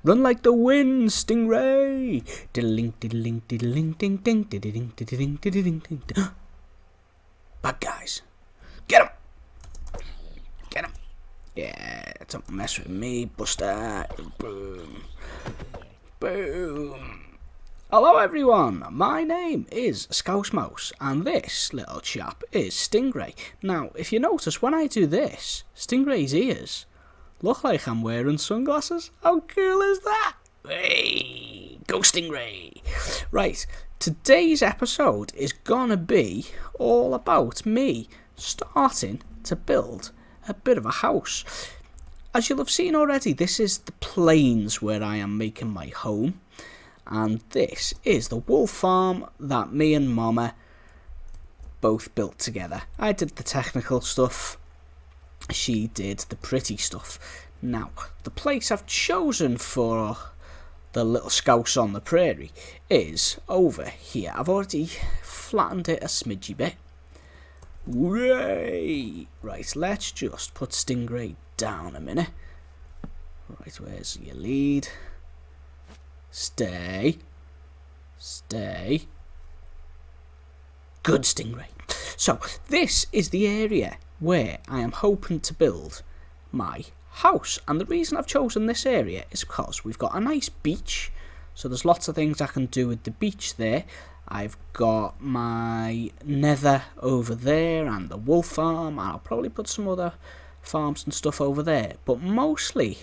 Run like the wind, Stingray. Bad guys. Get him. Get him. Yeah, don't mess with me, Buster. Boom. Boom. Hello everyone, my name is Scouse Mouse and this little chap is Stingray. Now, if you notice when I do this, Stingray's ears look like I'm wearing sunglasses. How cool is that? Hey, go Stingray! Right, today's episode is gonna be all about me starting to build a bit of a house. As you'll have seen already, this is the plains where I am making my home. And this is the wool farm that me and Mama both built together. I did the technical stuff, she did the pretty stuff. Now, the place I've chosen for the little scouse on the prairie is over here. I've already flattened it a smidgy bit. Hooray! Right, let's just put Stingray down a minute. Right, where's your lead? Stay. Good, Stingray. So, this is the area where I am hoping to build my house. And the reason I've chosen this area is because we've got a nice beach. So there's lots of things I can do with the beach there. I've got my nether over there and the wool farm. And I'll probably put some other farms and stuff over there. But mostly,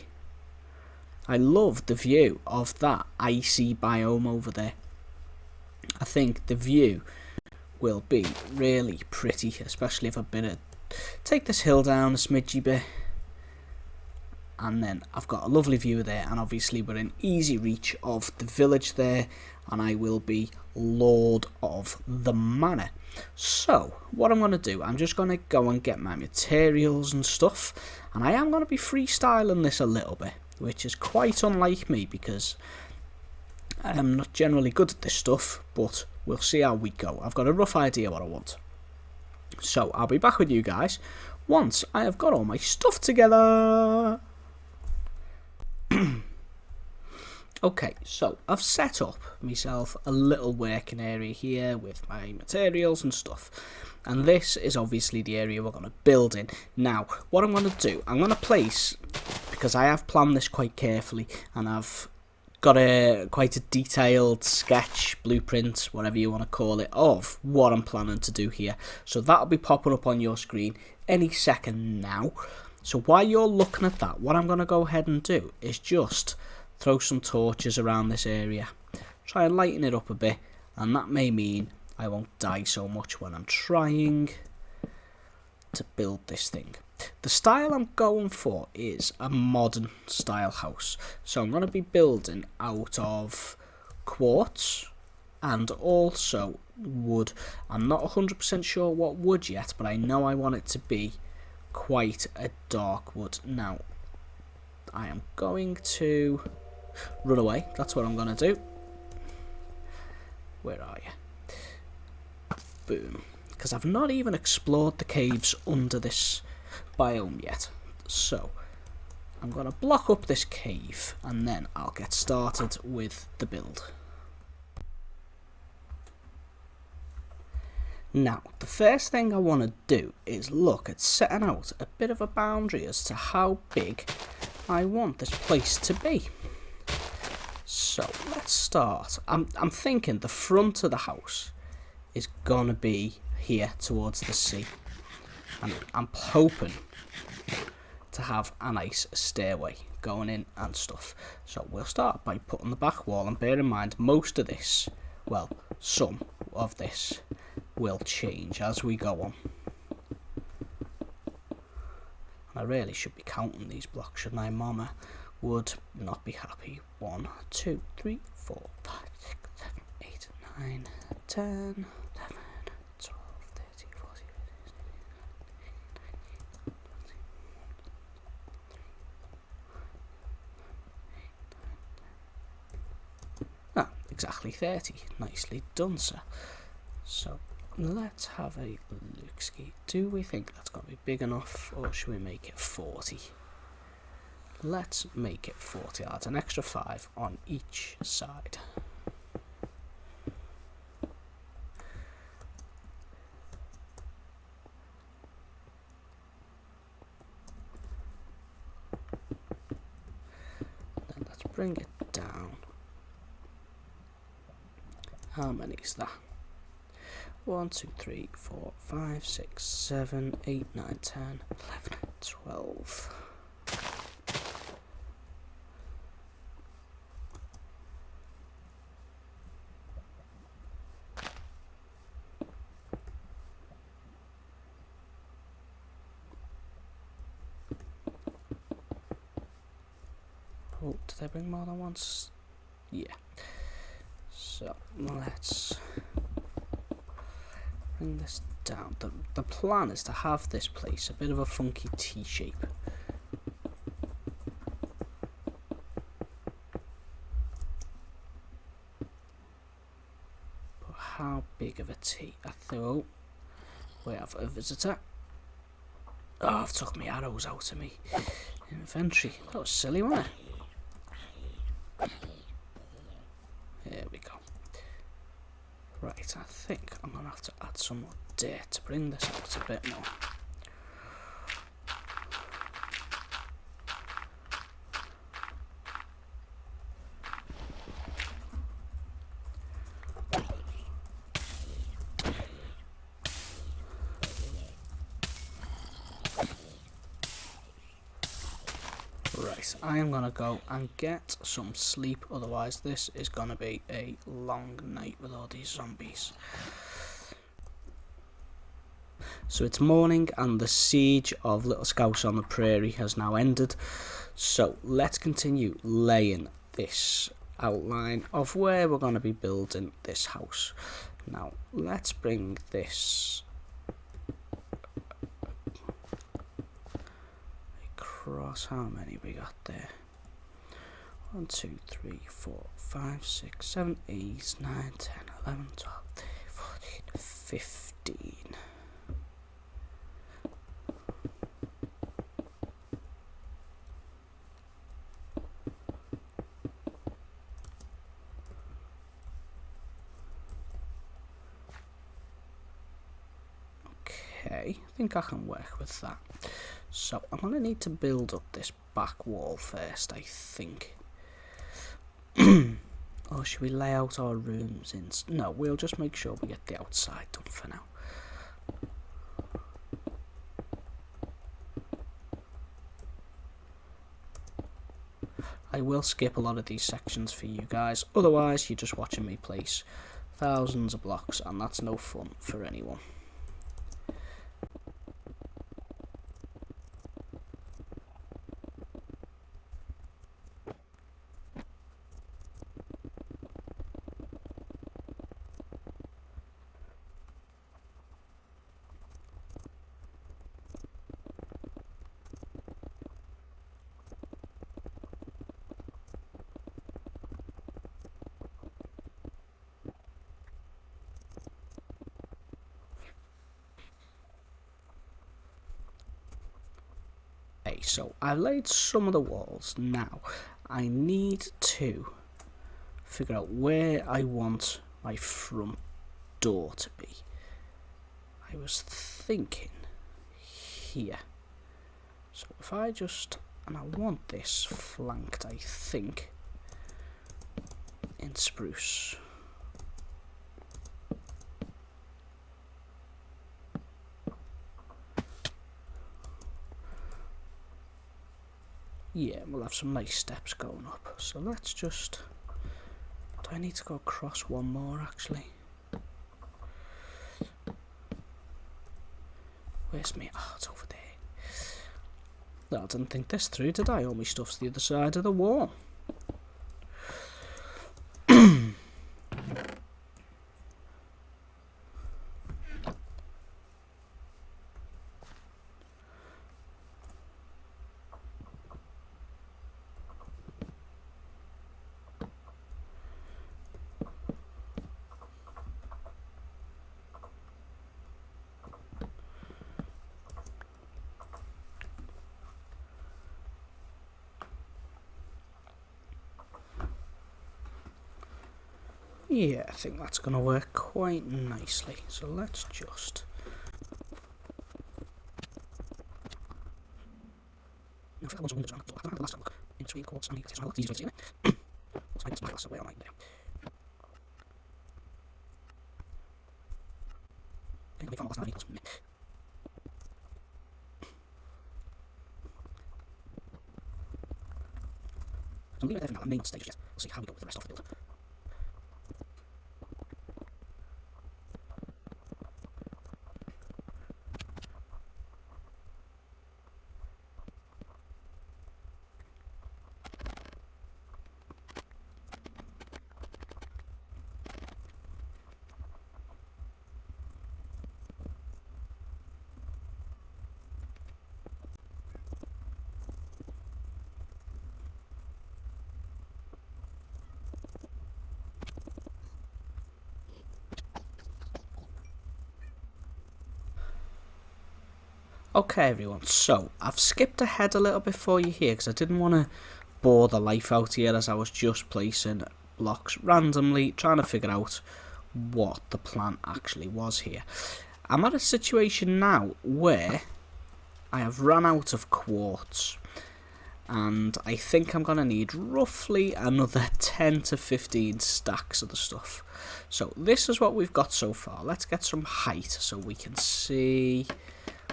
I love the view of that icy biome over there. I think the view will be really pretty, especially if I take this hill down a smidgy bit. And then I've got a lovely view there, and obviously we're in easy reach of the village there, and I will be Lord of the Manor. So, what I'm going to do, I'm just going to go and get my materials and stuff, and I am going to be freestyling this a little bit, which is quite unlike me because I am not generally good at this stuff, but we'll see how we go. I've got a rough idea what I want. So I'll be back with you guys once I have got all my stuff together. Okay, so I've set up myself a little working area here with my materials and stuff. And this is obviously the area we're going to build in. Now, what I'm going to do, I'm going to place, because I have planned this quite carefully, and I've got quite a detailed sketch, blueprint, whatever you want to call it, of what I'm planning to do here. So that'll be popping up on your screen any second now. So while you're looking at that, what I'm going to go ahead and do is just throw some torches around this area. Try and lighten it up a bit, and that may mean I won't die so much when I'm trying to build this thing. The style I'm going for is a modern style house. So I'm going to be building out of quartz and also wood. I'm not 100% sure what wood yet, but I know I want it to be quite a dark wood. Now, I am going to run away. That's what I'm going to do. Where are you? Boom. Because I've not even explored the caves under this biome yet. So I'm going to block up this cave and then I'll get started with the build. Now, the first thing I want to do is look at setting out a bit of a boundary as to how big I want this place to be. So let's start. I'm thinking the front of the house is gonna be here towards the sea, and I'm hoping to have a nice stairway going in and stuff. So we'll start by putting the back wall, and bear in mind most of this, well, some of this will change as we go on. I really should be counting these blocks, shouldn't I? Mama would not be happy. 1, 2, 3, 4, 5, 6, 7, 8, 9, 10, 11, 12, 13, 14, 15, exactly 30. Nicely done, sir. So let's have a look-ski. Do we think that's going to be big enough, or should we make it 40? Let's make it 40. I'll add an extra 5 on each side. Then let's bring it down. How many is that? 1, 2, 3, 4, 5, 6, 7, 8, 9, 10, 11, 12. Oh, did I bring more than once? Yeah. So let's bring this down. The plan is to have this place a bit of a funky T shape. But how big of a T? I thought we have a visitor. Oh, I've took my arrows out of me inventory. That was silly, wasn't it? There we go. Right, I think I'm going to have to add some more dirt to bring this out a bit more. Right, I am going to go and get some sleep, otherwise this is going to be a long night with all these zombies. So it's morning and the siege of Little Scouse on the Prairie has now ended. So let's continue laying this outline of where we're going to be building this house. Now let's bring this across. How many we got there? 1, 2, 3, 4, 5, 6, 7, 8, 9, 10, 11, 12, 13, 14, 15. Okay, I think I can work with that. So I'm going to need to build up this back wall first, I think. Or should we lay out our rooms in? No, we'll just make sure we get the outside done for now. I will skip a lot of these sections for you guys, otherwise you're just watching me place thousands of blocks and that's no fun for anyone. Okay, so I've laid some of the walls. Now I need to figure out where I want my front door to be. I was thinking here. So if I just, and I want this flanked, I think, in spruce. Yeah, we'll have some nice steps going up. So let's just, do I need to go across one more actually? Where's me? Oh, it's over there. No, I didn't think this through, did I? All my stuff's the other side of the wall. Yeah, I think that's going to work quite nicely. So let's just... I'm leaving everything out. I may not stage yet. We'll see how we go with the rest of the build. Okay everyone, so I've skipped ahead a little bit for you here because I didn't want to bore the life out here as I was just placing blocks randomly, trying to figure out what the plan actually was here. I'm at a situation now where I have run out of quartz and I think I'm going to need roughly another 10 to 15 stacks of the stuff. So this is what we've got so far. Let's get some height so we can see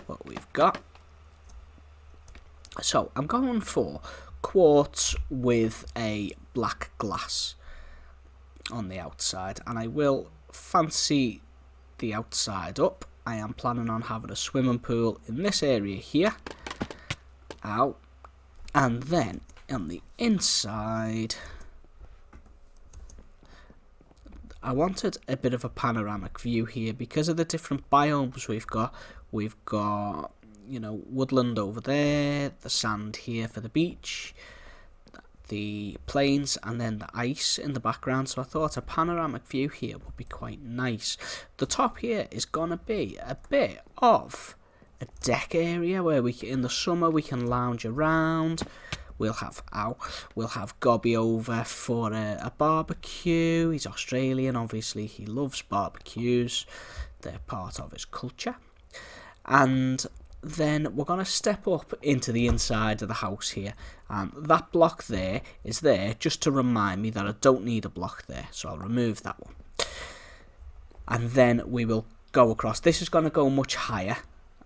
what we've got. So I'm going for quartz with a black glass on the outside, and I will fancy the outside up. I am planning on having a swimming pool in this area here. Ow. And then on the inside I wanted a bit of a panoramic view here because of the different biomes we've got. We've got, you know, woodland over there, the sand here for the beach, the plains, and then the ice in the background. So I thought a panoramic view here would be quite nice. The top here is going to be a bit of a deck area where we, in the summer, we can lounge around. We'll have Gobby over for a barbecue. He's Australian, obviously. He loves barbecues. They're part of his culture. And then we're going to step up into the inside of the house here. And that block there is there just to remind me that I don't need a block there. So I'll remove that one. And then we will go across. This is going to go much higher.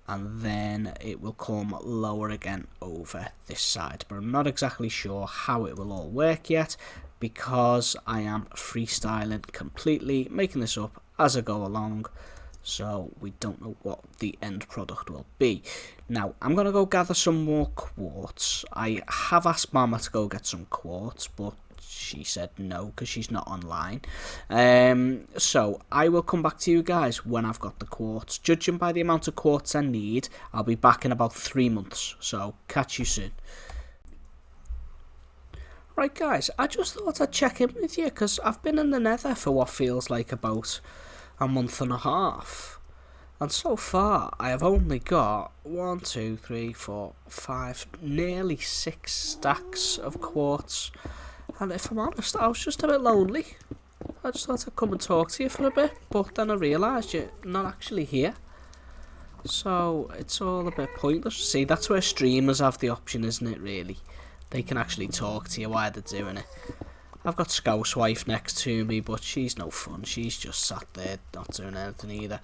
And then it will come lower again over this side. But I'm not exactly sure how it will all work yet, because I am freestyling completely, making this up as I go along. So we don't know what the end product will be. Now, I'm going to go gather some more quartz. I have asked Mama to go get some quartz, but she said no because she's not online. So I will come back to you guys when I've got the quartz. Judging by the amount of quartz I need, I'll be back in about 3 months. So catch you soon. Right guys, I just thought I'd check in with you because I've been in the nether for what feels like about a month and a half. And so far I have only got 1, 2, 3, 4, 5, nearly 6 stacks of quartz. And if I'm honest, I was just a bit lonely. I just thought I'd come and talk to you for a bit, but then I realised you're not actually here. So it's all a bit pointless. See, that's where streamers have the option, isn't it, really? They can actually talk to you while they're doing it. I've got Scouse Wife next to me, but she's no fun. She's just sat there, not doing anything either.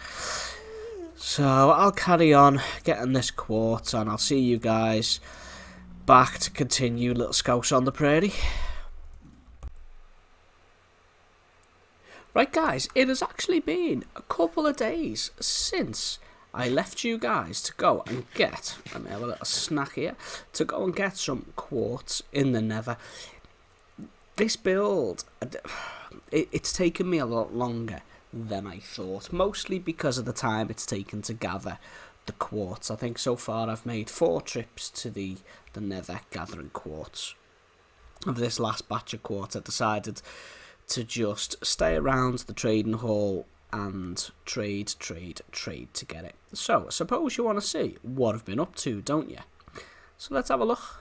So I'll carry on getting this quartz, and I'll see you guys back to continue Little Scouse on the Prairie. Right guys, it has actually been a couple of days since I left you guys to go and get, let me have a little snack here, to go and get some quartz in the nether. This build, it's taken me a lot longer than I thought, mostly because of the time it's taken to gather the quartz. I think so far I've made 4 trips to the nether gathering quartz. Of this last batch of quartz, I decided to just stay around the trading hall and trade to get it. So, I suppose you want to see what I've been up to, don't you? So let's have a look.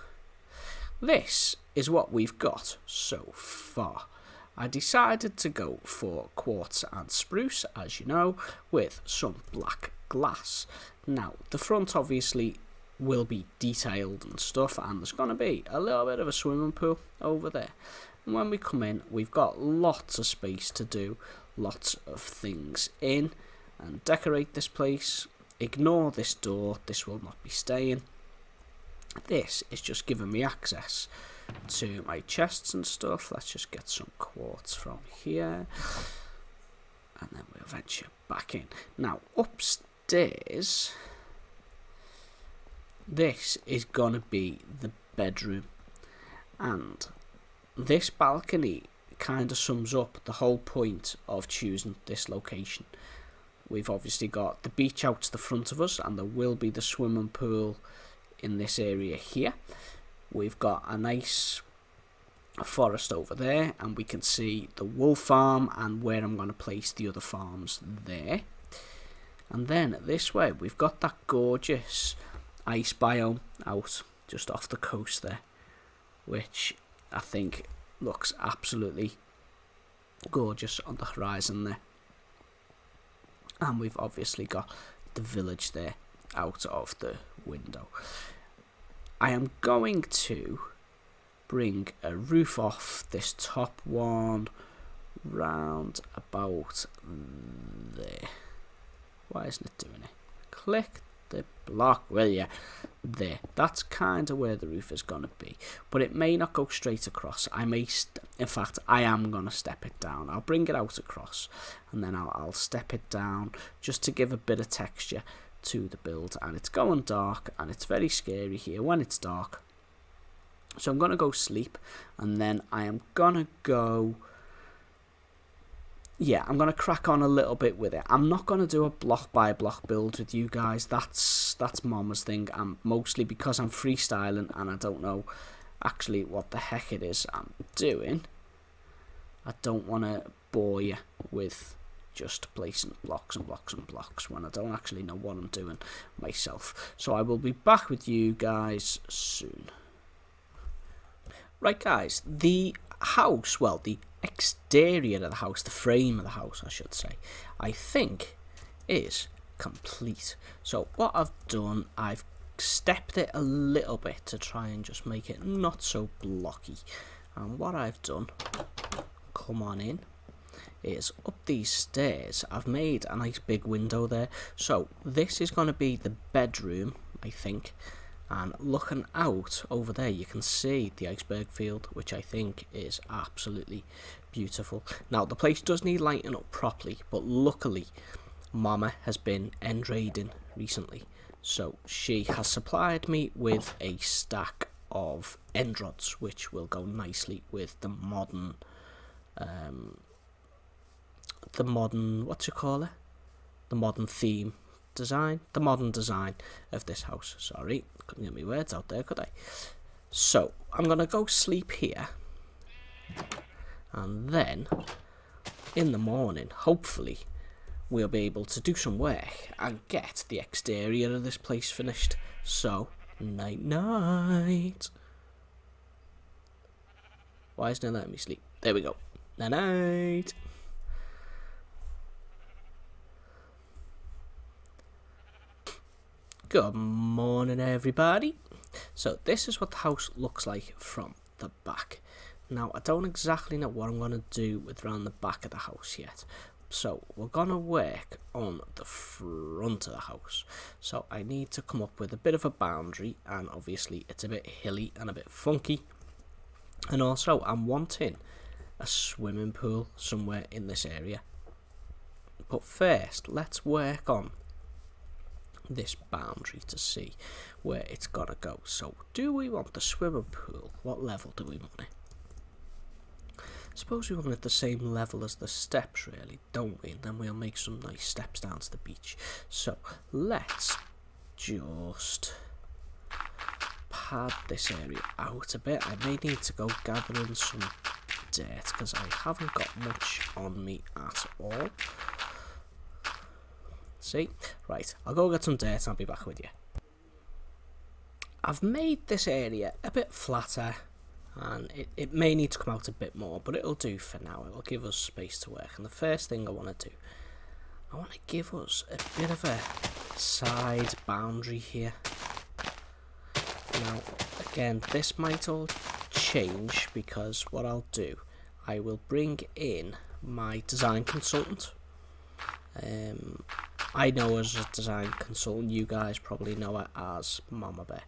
This is what we've got so far. I decided to go for quartz and spruce, as you know, with some black glass. Now, the front obviously will be detailed and stuff, and there's going to be a little bit of a swimming pool over there. And when we come in, we've got lots of space to do lots of things in and decorate this place. Ignore this door, this will not be staying. This is just giving me access to my chests and stuff. Let's just get some quartz from here, and then we'll venture back in. Now, upstairs, this is going to be the bedroom, and this balcony kind of sums up the whole point of choosing this location. We've obviously got the beach out to the front of us, and there will be the swimming pool in this area here. We've got a nice forest over there, and we can see the wool farm and where I'm going to place the other farms there. And then this way we've got that gorgeous ice biome out just off the coast there, which I think looks absolutely gorgeous on the horizon there. And we've obviously got the village there out of the window. I am going to bring a roof off this top one round about there. Why isn't it doing it? Click the block, will ya? There. That's kind of where the roof is going to be. But it may not go straight across. I may, in fact, I am going to step it down. I'll bring it out across, and then I'll step it down just to give a bit of texture to the build. And it's going dark, and it's very scary here when it's dark. So I'm going to go sleep, and then I am going to go... Yeah, I'm going to crack on a little bit with it. I'm not going to do a block by block build with you guys. That's Mama's thing. Mostly because I'm freestyling and I don't know actually what the heck it is I'm doing. I don't want to bore you with just placing blocks and blocks and blocks when I don't actually know what I'm doing myself. So I will be back with you guys soon. Right guys, the house, well, the exterior of the house, the frame of the house I should say, I think is complete. So what I've done, I've stepped it a little bit to try and just make it not so blocky. And what I've done, come on in, is up these stairs I've made a nice big window there. So this is going to be the bedroom, I think. And looking out over there, you can see the iceberg field, which I think is absolutely beautiful. Now, the place does need lighting up properly, but luckily, Mama has been end raiding recently. So she has supplied me with a stack of end rods, which will go nicely with the modern, what you call it? The modern theme design, the modern design of this house. Sorry, couldn't get my words out there, could I? So I'm gonna go sleep here, and then in the morning hopefully we'll be able to do some work and get the exterior of this place finished. So night night. Why isn't it letting me sleep? There we go. Night night. Good morning everybody. So this is what the house looks like from the back. Now I don't exactly know what I'm going to do with around the back of the house yet. So we're going to work on the front of the house. So I need to come up with a bit of a boundary, and obviously it's a bit hilly and a bit funky. And also I'm wanting a swimming pool somewhere in this area. But first let's work on this boundary to see where it's gotta go. So do we want the swimming pool? What level do we want it? Suppose we want it the same level as the steps, really, don't we? And then we'll make some nice steps down to the beach. So let's just pad this area out a bit. I may need to go gathering some dirt because I haven't got much on me at all. See? Right, I'll go get some dirt and I'll be back with you. I've made this area a bit flatter And it may need to come out a bit more, but it'll do for now. It'll give us space to work. And the first thing I want to do, I want to give us a bit of a side boundary here. Now, again, this might all change, because what I'll do, I will bring in my design consultant. I know as a design consultant, you guys probably know her as Mama Bear,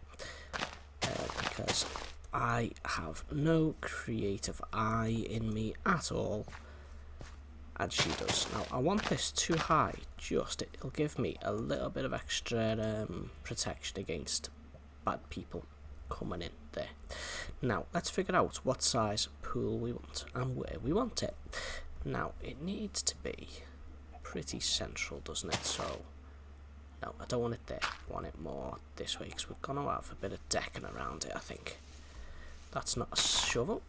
because I have no creative eye in me at all, and she does. Now, I want this too high, it'll give me a little bit of extra protection against bad people coming in there. Now, let's figure out what size pool we want and where we want it. Now, it needs to be pretty central, doesn't it? So, no, I don't want it there. I want it more this way, because we're going to have a bit of decking around it, I think. That's not a shovel.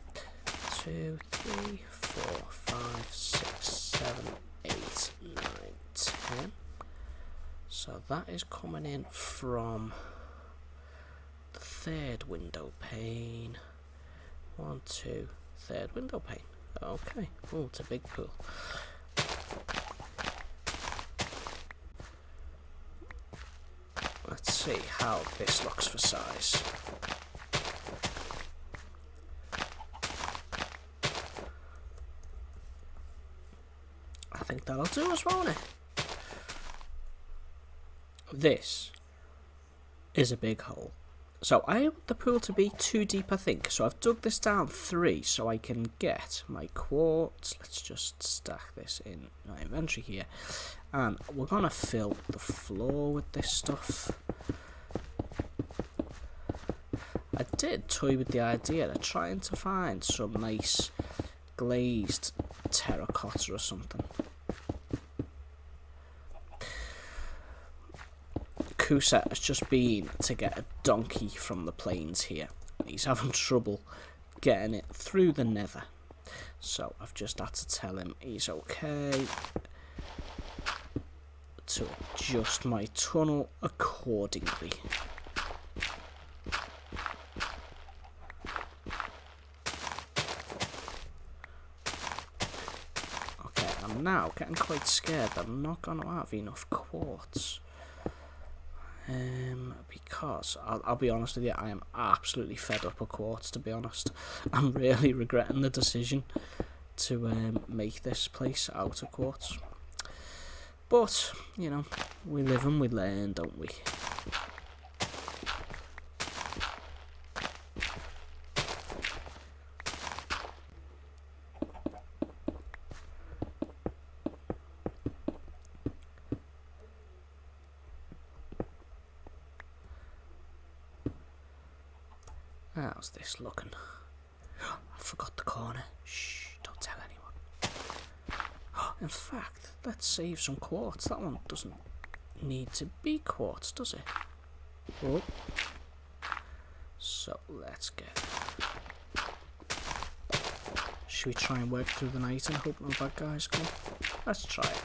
2, 3, 4, 5, 6, 7, 8, 9, 10. So that is coming in from the third window pane. 1, 2, third window pane. Okay. Oh, it's a big pool. Let's see how this looks for size. I think that'll do us, won't it? This is a big hole. So I want the pool to be 2 deep, I think. So I've dug this down 3 so I can get my quartz. Let's just stack this in my inventory here. And we're going to fill the floor with this stuff. I did toy with the idea of trying to find some nice glazed terracotta or something. Kusa has just been to get a donkey from the plains here. He's having trouble getting it through the nether. So I've just had to tell him he's okay to adjust my tunnel accordingly. Okay, I'm now getting quite scared that I'm not going to have enough quartz. Because I'll be honest with you, I am absolutely fed up with quartz, to be honest. I'm really regretting the decision to make this place out of quartz. But, you know, we live and we learn, don't we? How's this looking? I forgot the corner. Shh, don't tell anyone. In fact, let's save some quartz. That one doesn't need to be quartz, does it? Oh. So, let's get... Should we try and work through the night and hope no bad guys come? Let's try it.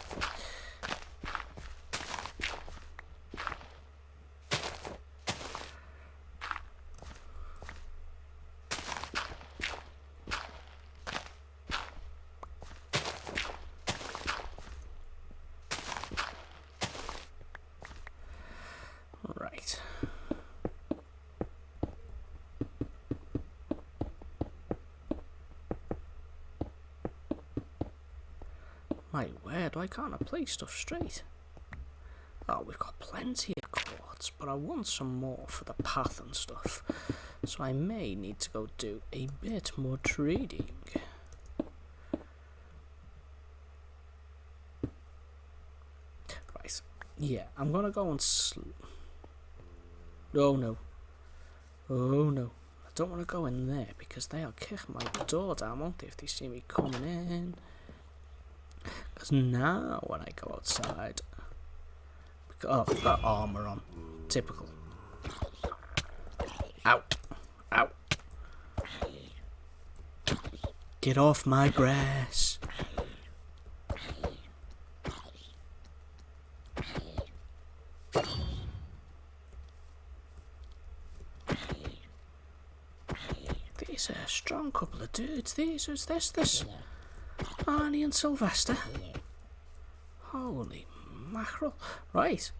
Right. My word, why can't I place stuff straight? Oh, we've got plenty of quartz, but I want some more for the path and stuff. So I may need to go do a bit more trading. Right. Yeah, I'm gonna go and oh no. Oh no. I don't want to go in there because they'll kick my door down, won't they, if they see me coming in. Because now when I go outside... Oh, I've got armour on. Typical. Ow. Ow. Get off my grass. These strong couple of dudes. These, who's this? Arnie and Sylvester. Holy mackerel. Right.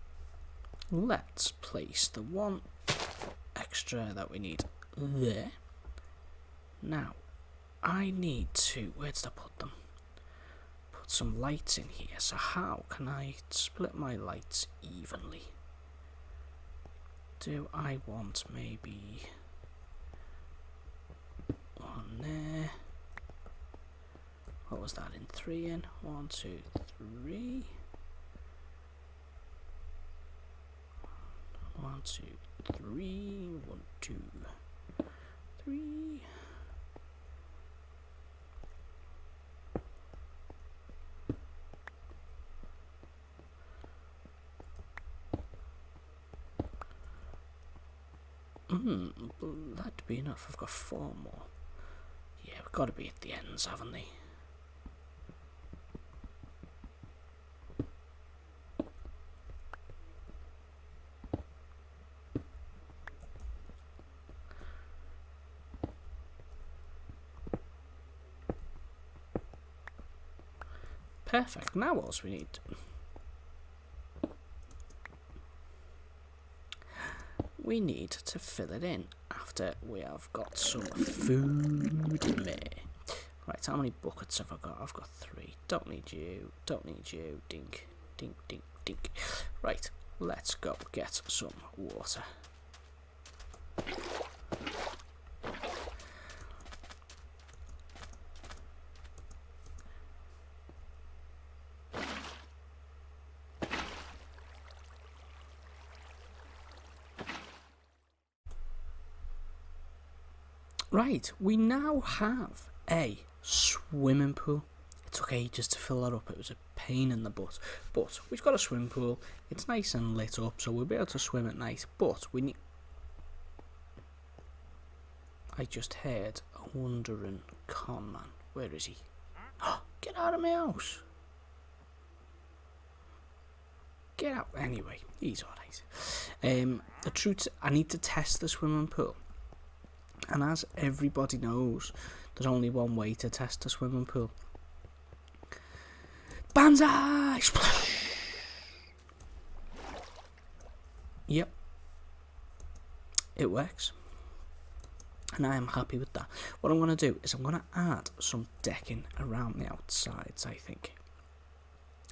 Let's place the one extra that we need there. Now, I need to... Where did I put them? Put some lights in here. So how can I split my lights evenly? Do I want maybe... one there? What was that in 3 in? 1, 2, 3. 1, 2, 3. 1, 2, 3. That'd be enough. I've got 4 more. Yeah, we've got to be at the ends, haven't they? Perfect. Now what else we need? We need to fill it in after we have got some food in there. Right, how many buckets have I got? I've got 3. Don't need you. Don't need you. Dink, dink, dink, dink. Right, let's go get some water. Right, we now have a swimming pool. It took ages to fill that up. It was a pain in the butt. But we've got a swimming pool. It's nice and lit up, so we'll be able to swim at night. But we need... I just heard a wandering con man. Where is he? Get out of my house. Get out. Anyway, he's alright. The truth, I need to test the swimming pool. And as everybody knows, there's only one way to test a swimming pool. Banzai! Yep. It works. And I am happy with that. What I'm going to do is I'm going to add some decking around the outsides, I think.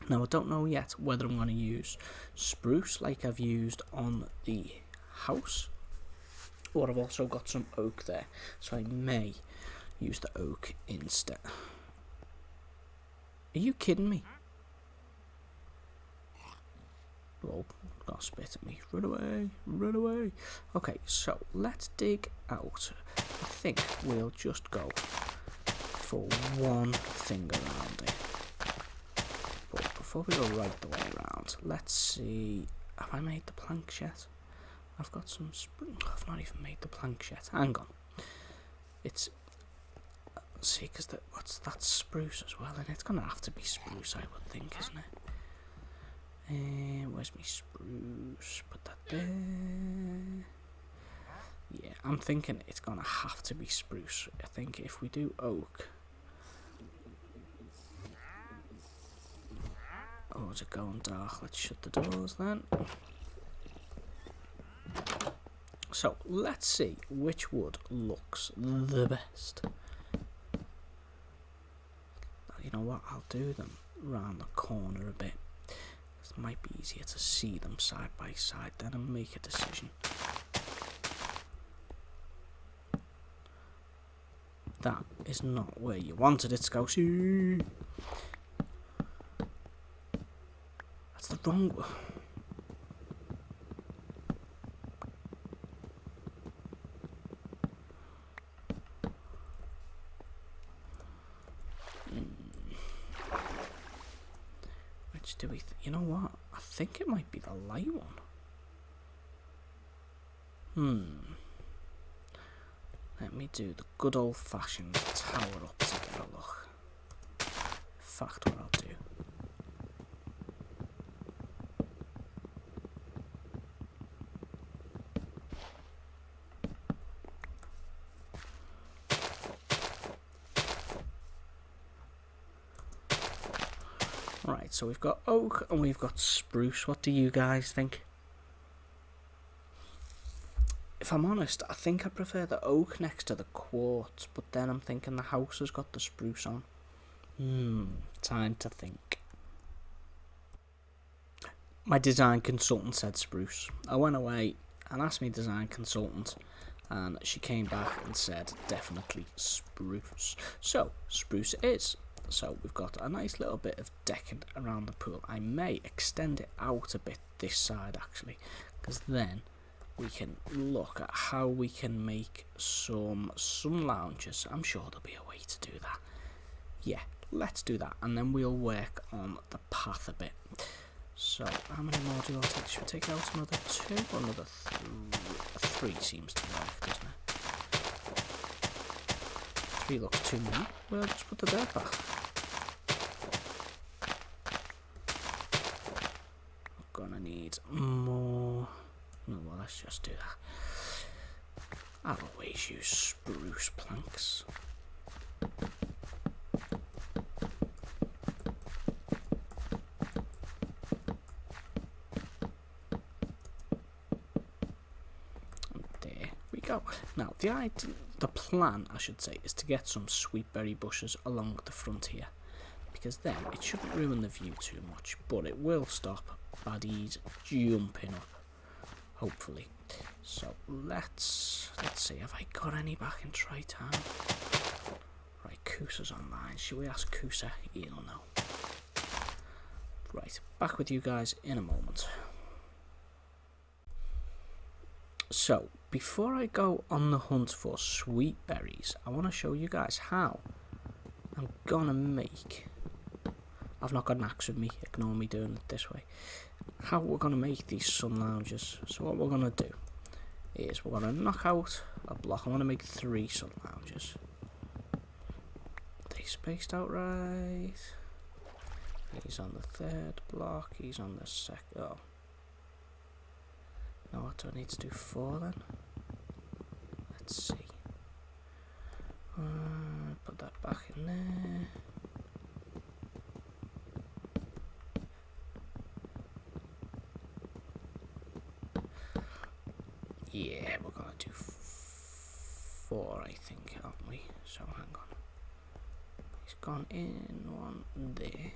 Now, I don't know yet whether I'm going to use spruce like I've used on the house. Or I've also got some oak there, so I may use the oak instead. Are you kidding me? Whoa, don't spit at me. Run away, run away. Okay, so let's dig out. I think we'll just go for one thing around it. But before we go right the way around, let's see. Have I made the planks yet? I've got some I've not even made the planks yet. Hang on. It's... see, because what's that, spruce as well? And it's going to have to be spruce, I would think, isn't it? Where's my spruce? Put that there. Yeah, I'm thinking it's going to have to be spruce. I think if we do oak... oh, is it going dark? Let's shut the doors then. So, let's see which wood looks the best. You know what, I'll do them round the corner a bit. It might be easier to see them side by side then and make a decision. That is not where you wanted it to go. See? That's the wrong one. Do we? You know what? I think it might be the light one. Let me do the good old-fashioned tower up to get a look. In fact, what I'll do. Right, so we've got oak and we've got spruce. What do you guys think? If I'm honest, I think I prefer the oak next to the quartz, but then I'm thinking the house has got the spruce on. Time to think. My design consultant said spruce. I went away and asked my design consultant, and she came back and said definitely spruce. So, spruce it is. So we've got a nice little bit of decking around the pool. I may extend it out a bit this side actually, because then we can look at how we can make some sun lounges. I'm sure there'll be a way to do that. Yeah, let's do that, and then we'll work on the path a bit. So, how many more do I take? Should we take out another 2 or another 3 seems to work, doesn't it? 3 looks too many. We'll just put the dirt back. We're gonna need more. No, well, let's just do that. I'll always use spruce planks. Go. Now, the plan, I should say, is to get some sweetberry bushes along the front here, because then it shouldn't ruin the view too much, but it will stop baddies jumping up, hopefully. So let's see, have I got any back in Tri-Town? Right, Kusa's online. Should we ask Kusa? He'll know. Right, back with you guys in a moment. So, before I go on the hunt for sweet berries, I want to show you guys how I'm gonna make, I've not got an axe with me, ignore me doing it this way, how we're gonna make these sun lounges. So what we're gonna do is we're gonna knock out a block. I want to make 3 sun lounges. They spaced out right. He's on the 3rd block, he's on the 2nd. Oh. Now what do I need to do 4 then? Let's see. Put that back in there. Yeah, we're gonna do 4, I think, aren't we? So hang on. He's gone in 1 there.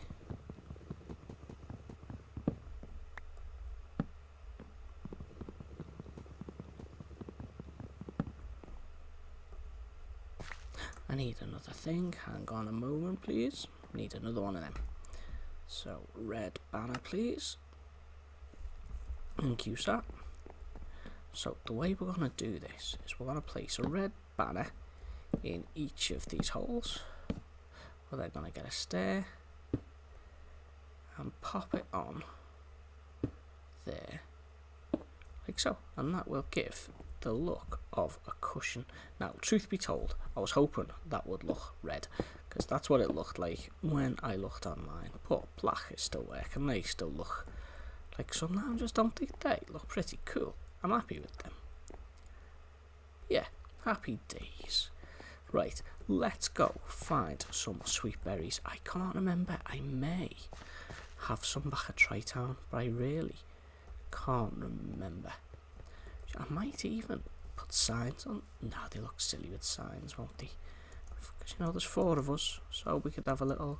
I need another thing. Hang on a moment, please. Need another one of them. So, red banner, please. Thank you, sir. So, the way we're going to do this is we're going to place a red banner in each of these holes. We're then going to get a stair and pop it on there, like so. And that will give the look of a cushion. Now, truth be told, I was hoping that would look red, because that's what it looked like when I looked online. But black is still working. They still look like some lounges, don't think they look pretty cool. I'm happy with them. Yeah, happy days. Right, let's go find some sweet berries. I can't remember. I may have some back at Tri-Town, but I really can't remember. I might even put signs on. No, they look silly with signs, won't they? Because, you know, there's 4 of us, so we could have a little...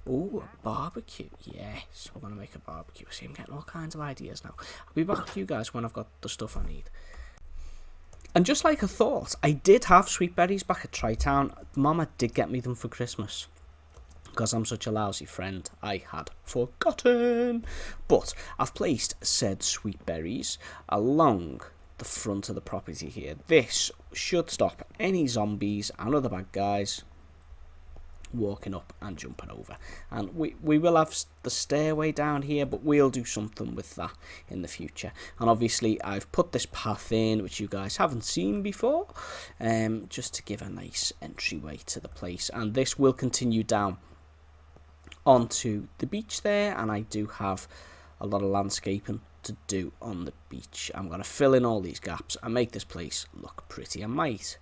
Oh, a barbecue. Yes, we're going to make a barbecue. See, I'm getting all kinds of ideas now. I'll be back with you guys when I've got the stuff I need. And just like I thought, I did have sweet berries back at Tri-Town. Mama did get me them for Christmas. Because I'm such a lousy friend, I had forgotten. But I've placed said sweet berries along the front of the property here. This should stop any zombies and other bad guys walking up and jumping over. And we will have the stairway down here, but we'll do something with that in the future. And obviously I've put this path in, which you guys haven't seen before, just to give a nice entryway to the place. And this will continue down onto the beach there, and I do have a lot of landscaping to do on the beach. I'm going to fill in all these gaps and make this place look pretty. I might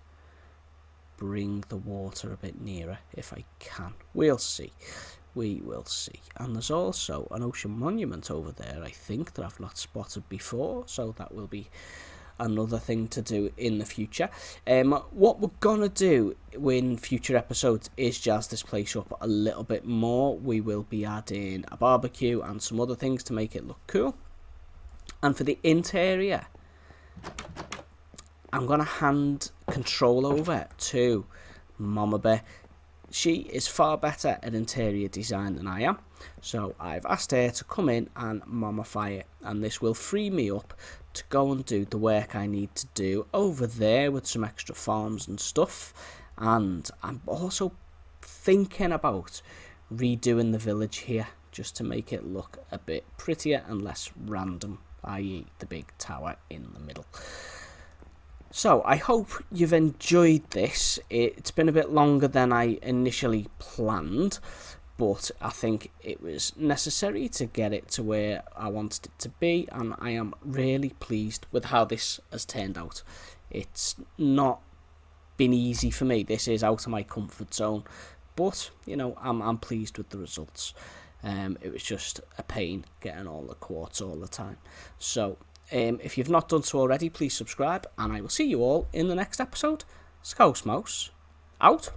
bring the water a bit nearer if I can. We'll see. we will see. And there's also an ocean monument over there, I think, that I've not spotted before, so that will be another thing to do in the future. What we're gonna do in future episodes is jazz this place up a little bit more. We will be adding a barbecue and some other things to make it look cool. And for the interior, I'm gonna hand control over to Mama Bear. She is far better at interior design than I am, so I've asked her to come in and mommify it, and this will free me up to go and do the work I need to do over there with some extra farms and stuff. And I'm also thinking about redoing the village here just to make it look a bit prettier and less random, i.e. the big tower in the middle. So I hope you've enjoyed this. It's been a bit longer than I initially planned, but I think it was necessary to get it to where I wanted it to be, and I am really pleased with how this has turned out. It's not been easy for me. This is out of my comfort zone, but you know, I'm pleased with the results. It was just a pain getting all the quartz all the time. So if you've not done so already, please subscribe, and I will see you all in the next episode. Scouse Mouse, out.